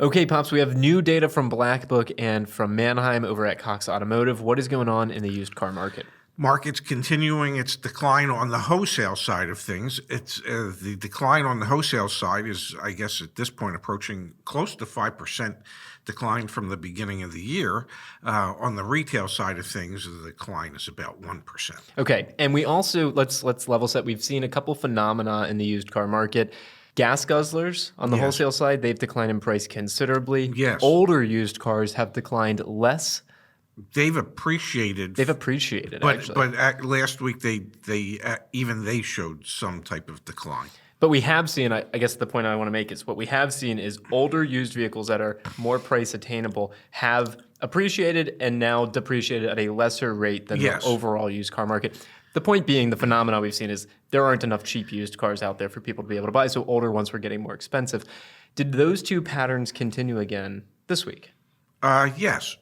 Okay, Pops, we have new data from Black Book and from Manheim over at Cox Automotive. What is going on in the used car market? Market's continuing its decline on the wholesale side of things. It's the decline on the wholesale side is, I guess, at this point approaching close to 5% decline from the beginning of the year. On the retail side of things, the decline is about 1%. Okay, and we also let's level set. We've seen a couple phenomena in the used car market. Gas guzzlers on the Yes. wholesale side, they've declined in price considerably. Yes. Older used cars have declined less. They've appreciated, actually. but last week they showed some type of decline. But we have seen, I guess the point I want to make is what we have seen is older used vehicles that are more price attainable have appreciated and now depreciated at a lesser rate than Yes. the overall used car market. The point being, the phenomena we've seen is there aren't enough cheap used cars out there for people to be able to buy, so older ones were getting more expensive. Did those two patterns continue again this week? Yes,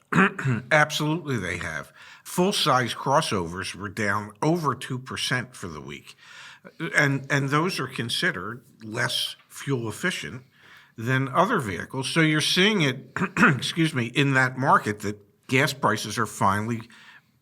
absolutely they have. Full-size crossovers were down over 2% for the week. And those are considered less fuel efficient than other vehicles. So you're seeing it, in that market that gas prices are finally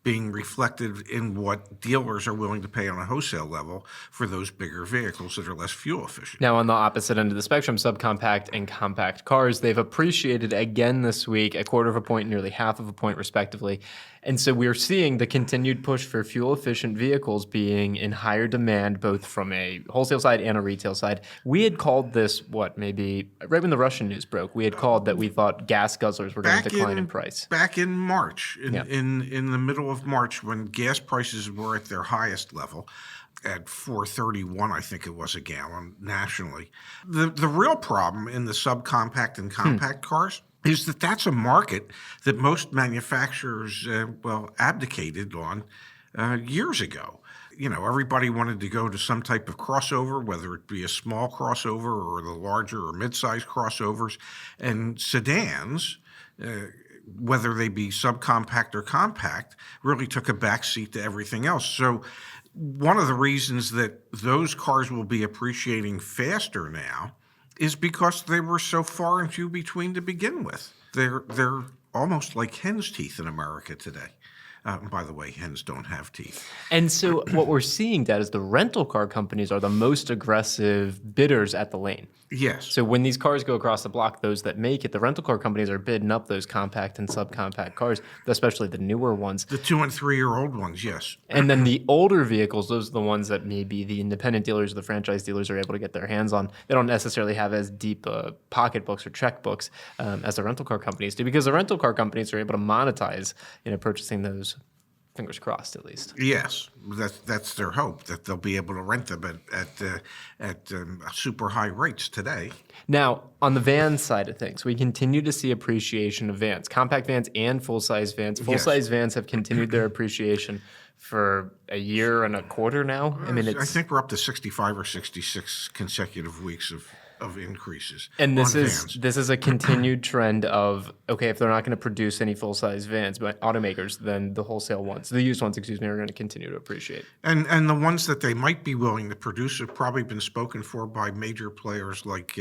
being reflected in what dealers are willing to pay on a wholesale level for those bigger vehicles that are less fuel efficient. Now, on the opposite end of the spectrum, subcompact and compact cars, they've appreciated again this week, 1/4 of a point, nearly 1/2 of a point, respectively. And so we're seeing the continued push for fuel-efficient vehicles being in higher demand, both from a wholesale side and a retail side. We had called this, maybe right when the Russian news broke, we had called that we thought gas guzzlers were going to decline in price. Back in March, in the middle of March, when gas prices were at their highest level, at $4.31, I think it was a gallon nationally. The real problem in the subcompact and compact cars is that that's a market that most manufacturers, abdicated on years ago. You know, everybody wanted to go to some type of crossover, whether it be a small crossover or the larger or mid-sized crossovers. And sedans, whether they be subcompact or compact, really took a backseat to everything else. So one of the reasons that those cars will be appreciating faster now is because they were so far and few between to begin with. They're almost like hen's teeth in America today. By the way, hens don't have teeth. And so what we're seeing, Dad, is the rental car companies are the most aggressive bidders at the lane. Yes. So when these cars go across the block, those that make it, the rental car companies are bidding up those compact and subcompact cars, especially the newer ones. The 2- and 3-year-old ones, yes. And then the older vehicles, those are the ones that maybe the independent dealers or the franchise dealers are able to get their hands on. They don't necessarily have as deep pocketbooks or checkbooks as the rental car companies do, because the rental car companies are able to monetize, purchasing those. Fingers crossed, at least. Yes, that's their hope, that they'll be able to rent them at super high rates today. Now, on the van side of things, we continue to see appreciation of vans, compact vans and full-size vans. Full-size vans have continued their appreciation for 1.25 years now. I think we're up to 65 or 66 consecutive weeks of increases. And this vans. is a continued trend of, okay, if they're not going to produce any full-size vans, but automakers, then the used ones, are going to continue to appreciate. And the ones that they might be willing to produce have probably been spoken for by major players like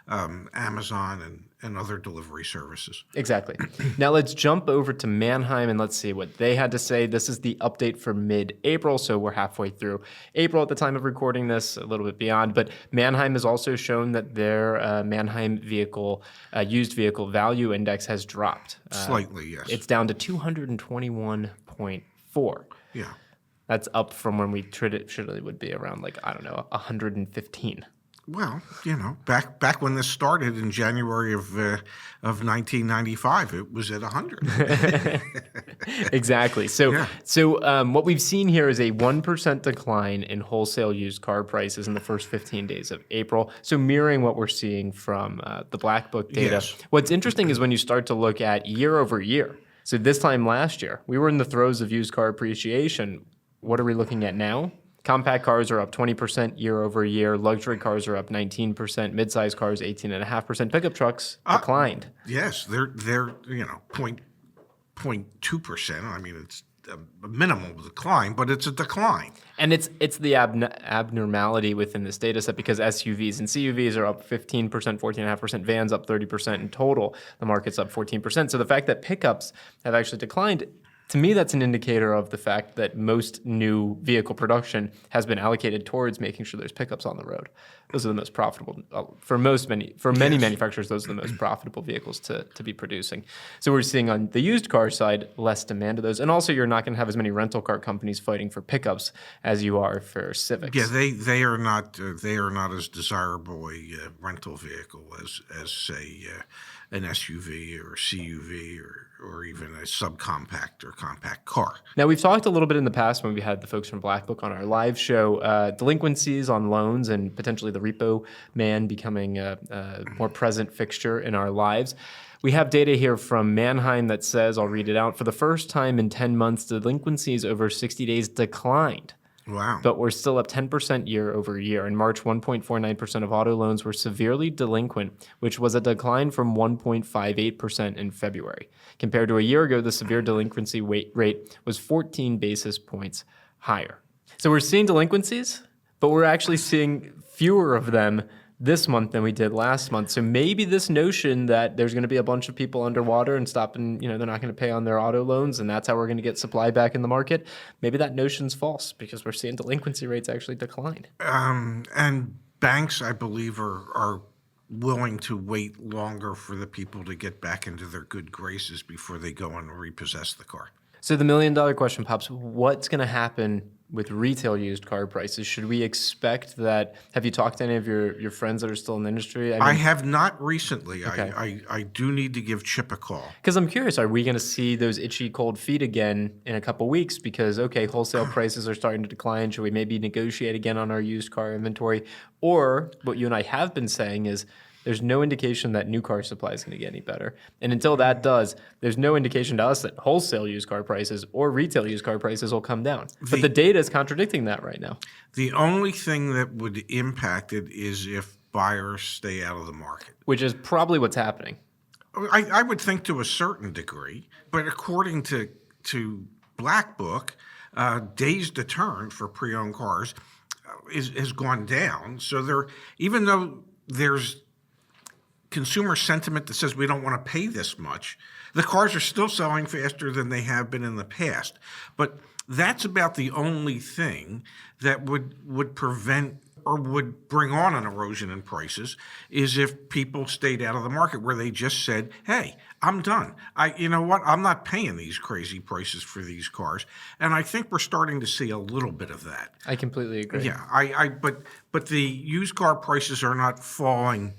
Amazon and other delivery services. Exactly. Now let's jump over to Manheim and let's see what they had to say. This is the update for mid-April, so we're halfway through April at the time of recording this, a little bit beyond. But Manheim has also shown that their Manheim used vehicle value index has dropped. Slightly, yes. It's down to 221.4. Yeah. That's up from when we traditionally would be around 115. Well, back when this started in January of 1995, it was at 100. Exactly. So what we've seen here is a 1% decline in wholesale used car prices in the first 15 days of April. So mirroring what we're seeing from the Black Book data. Yes. What's interesting is when you start to look at year over year. So this time last year, we were in the throes of used car appreciation. What are we looking at now? Compact cars are up 20% year over year. Luxury cars are up 19%. Midsize cars 18.5%. Pickup trucks declined. Yes, they're 0.2%. I mean, it's a minimal decline, but it's a decline. And it's the abnormality within this data set because SUVs and CUVs are up 15%, 14.5%, vans up 30% in total. The market's up 14%. So the fact that pickups have actually declined, to me, that's an indicator of the fact that most new vehicle production has been allocated towards making sure there's pickups on the road. Those are the most profitable for many manufacturers. Those are the most profitable vehicles to be producing. So we're seeing on the used car side less demand of those, and also you're not going to have as many rental car companies fighting for pickups as you are for Civics. Yeah, they are not as desirable a rental vehicle as say an SUV or a CUV or even a subcompact or compact car. Now, we've talked a little bit in the past when we had the folks from Black Book on our live show, delinquencies on loans and potentially the repo man becoming a more present fixture in our lives. We have data here from Manheim that says, I'll read it out, for the first time in 10 months, delinquencies over 60 days declined. Wow. But we're still up 10% year over year. In March, 1.49% of auto loans were severely delinquent, which was a decline from 1.58% in February. Compared to a year ago, the severe delinquency rate was 14 basis points higher. So we're seeing delinquencies, but we're actually seeing fewer of them this month than we did last month. So maybe this notion that there's going to be a bunch of people underwater and stopping, they're not going to pay on their auto loans and that's how we're going to get supply back in the market, maybe that notion's false because we're seeing delinquency rates actually decline. And banks, I believe, are willing to wait longer for the people to get back into their good graces before they go and repossess the car. So the $1 million question pops, what's going to happen with retail used car prices? Should we expect that? Have you talked to any of your friends that are still in the industry? I have not recently. Okay. I do need to give Chip a call. Because I'm curious, are we going to see those itchy cold feet again in a couple weeks? Because, okay, wholesale prices are starting to decline. Should we maybe negotiate again on our used car inventory? Or what you and I have been saying is there's no indication that new car supply is going to get any better. And until that does, there's no indication to us that wholesale used car prices or retail used car prices will come down. But the data is contradicting that right now. The only thing that would impact it is if buyers stay out of the market. Which is probably what's happening. I would think to a certain degree, but according to Black Book, days to turn for pre-owned cars has gone down. So even though there's consumer sentiment that says we don't want to pay this much, the cars are still selling faster than they have been in the past. But that's about the only thing that would prevent or would bring on an erosion in prices is if people stayed out of the market where they just said, hey, I'm done. You know what? I'm not paying these crazy prices for these cars. And I think we're starting to see a little bit of that. I completely agree. Yeah, but the used car prices are not falling.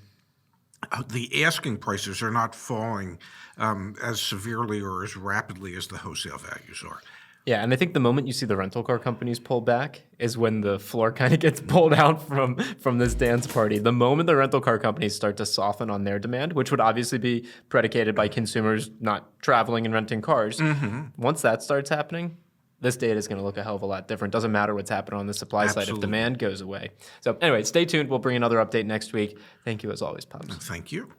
The asking prices are not falling as severely or as rapidly as the wholesale values are. Yeah, and I think the moment you see the rental car companies pull back is when the floor kind of gets pulled out from this dance party. The moment the rental car companies start to soften on their demand, which would obviously be predicated by consumers not traveling and renting cars, once that starts happening, this data is going to look a hell of a lot different. Doesn't matter what's happening on the supply side if demand goes away. So anyway, stay tuned. We'll bring another update next week. Thank you as always, Pops. Thank you.